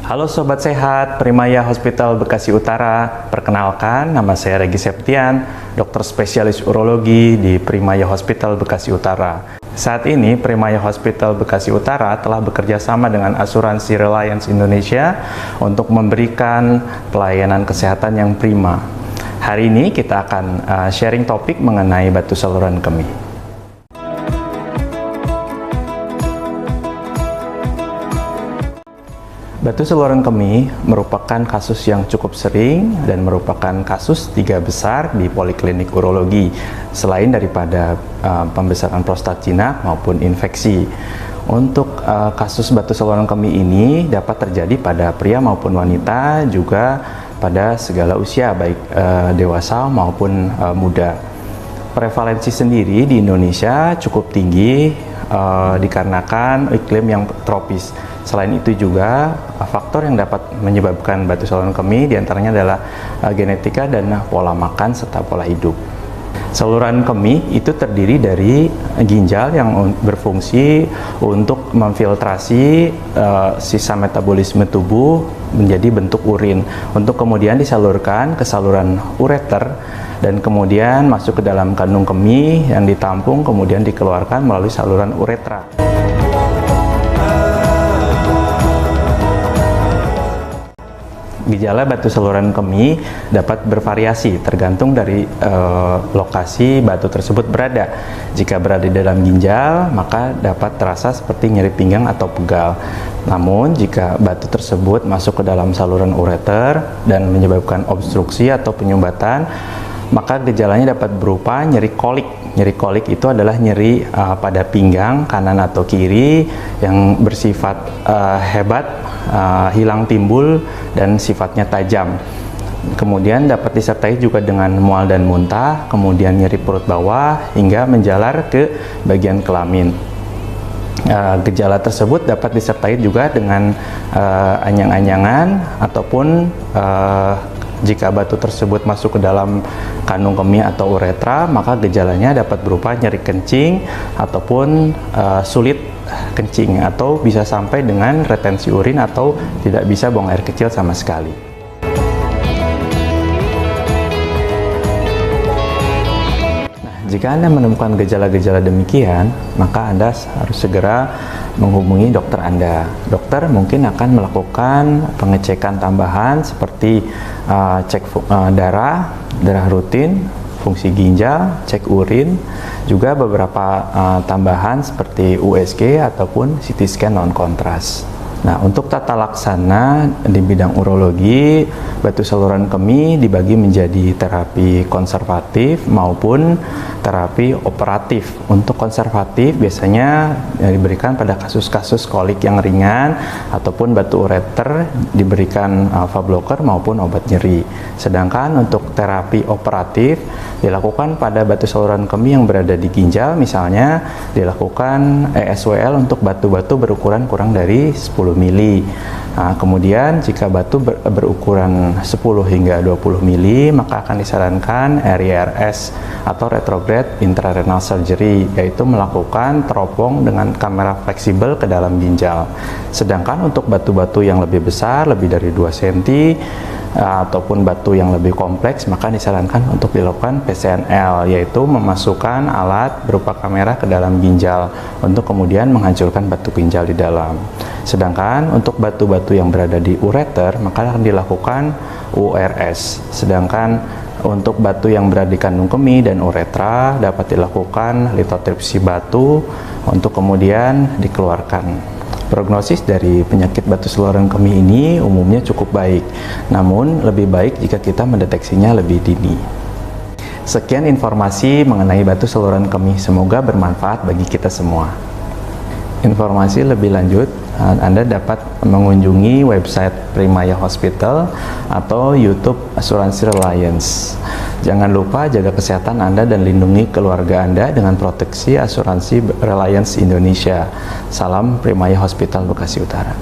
Halo Sobat Sehat, Primaya Hospital Bekasi Utara. Perkenalkan, nama saya Regi Septian, dokter spesialis urologi di Primaya Hospital Bekasi Utara. Saat ini, Primaya Hospital Bekasi Utara telah bekerja sama dengan asuransi Reliance Indonesia untuk memberikan pelayanan kesehatan yang prima. Hari ini kita akan sharing topik mengenai batu saluran kemih. Batu saluran kemih merupakan kasus yang cukup sering dan merupakan kasus 3 besar di poliklinik urologi selain daripada pembesaran prostat jinak maupun infeksi. Untuk kasus batu saluran kemih ini dapat terjadi pada pria maupun wanita, juga pada segala usia baik dewasa maupun muda. Prevalensi sendiri di Indonesia cukup tinggi dikarenakan iklim yang tropis. Selain itu juga faktor yang dapat menyebabkan batu saluran kemih diantaranya adalah genetika dan pola makan serta pola hidup. Saluran kemih itu terdiri dari ginjal yang berfungsi untuk memfiltrasi sisa metabolisme tubuh menjadi bentuk urin untuk kemudian disalurkan ke saluran ureter dan kemudian masuk ke dalam kandung kemih yang ditampung kemudian dikeluarkan melalui saluran uretra. Gejala batu saluran kemih dapat bervariasi tergantung dari lokasi batu tersebut berada. Jika berada di dalam ginjal, maka dapat terasa seperti nyeri pinggang atau pegal. Namun, jika batu tersebut masuk ke dalam saluran ureter dan menyebabkan obstruksi atau penyumbatan, maka gejalanya dapat berupa nyeri kolik. Nyeri kolik itu adalah nyeri pada pinggang kanan atau kiri yang bersifat hebat, hilang timbul, dan sifatnya tajam. Kemudian dapat disertai juga dengan mual dan muntah, kemudian nyeri perut bawah hingga menjalar ke bagian kelamin. Gejala tersebut dapat disertai juga dengan anyang-anyangan ataupun jika batu tersebut masuk ke dalam kandung kemih atau uretra, maka gejalanya dapat berupa nyeri kencing ataupun sulit kencing atau bisa sampai dengan retensi urin atau tidak bisa buang air kecil sama sekali. Nah, jika Anda menemukan gejala-gejala demikian, maka Anda harus segera menghubungi dokter Anda. Dokter mungkin akan melakukan pengecekan tambahan seperti cek darah rutin, fungsi ginjal, cek urin, juga beberapa tambahan seperti USG ataupun CT scan non kontras. Nah, untuk tata laksana di bidang urologi, batu saluran kemih dibagi menjadi terapi konservatif maupun terapi operatif. Untuk konservatif biasanya diberikan pada kasus-kasus kolik yang ringan ataupun batu ureter diberikan alpha blocker maupun obat nyeri. Sedangkan untuk terapi operatif dilakukan pada batu saluran kemih yang berada di ginjal, misalnya dilakukan ESWL untuk batu-batu berukuran kurang dari 10 mili. Nah, kemudian jika batu berukuran 10 hingga 20 mili, maka akan disarankan RIRS atau retrograde intrarenal surgery, yaitu melakukan teropong dengan kamera fleksibel ke dalam ginjal. Sedangkan untuk batu-batu yang lebih besar, lebih dari 2 cm, ataupun batu yang lebih kompleks, maka disarankan untuk dilakukan PCNL, yaitu memasukkan alat berupa kamera ke dalam ginjal untuk kemudian menghancurkan batu ginjal di dalam. Sedangkan untuk batu-batu yang berada di ureter, maka akan dilakukan URS. Sedangkan untuk batu yang berada di kandung kemih dan uretra dapat dilakukan litotripsi batu untuk kemudian dikeluarkan. Prognosis dari penyakit batu saluran kemih ini umumnya cukup baik, namun lebih baik jika kita mendeteksinya lebih dini. Sekian informasi mengenai batu saluran kemih, semoga bermanfaat bagi kita semua. Informasi lebih lanjut, Anda dapat mengunjungi website Primaya Hospital atau YouTube Asuransi Reliance. Jangan lupa jaga kesehatan Anda dan lindungi keluarga Anda dengan proteksi asuransi Reliance Indonesia. Salam Primaya Hospital Bekasi Utara.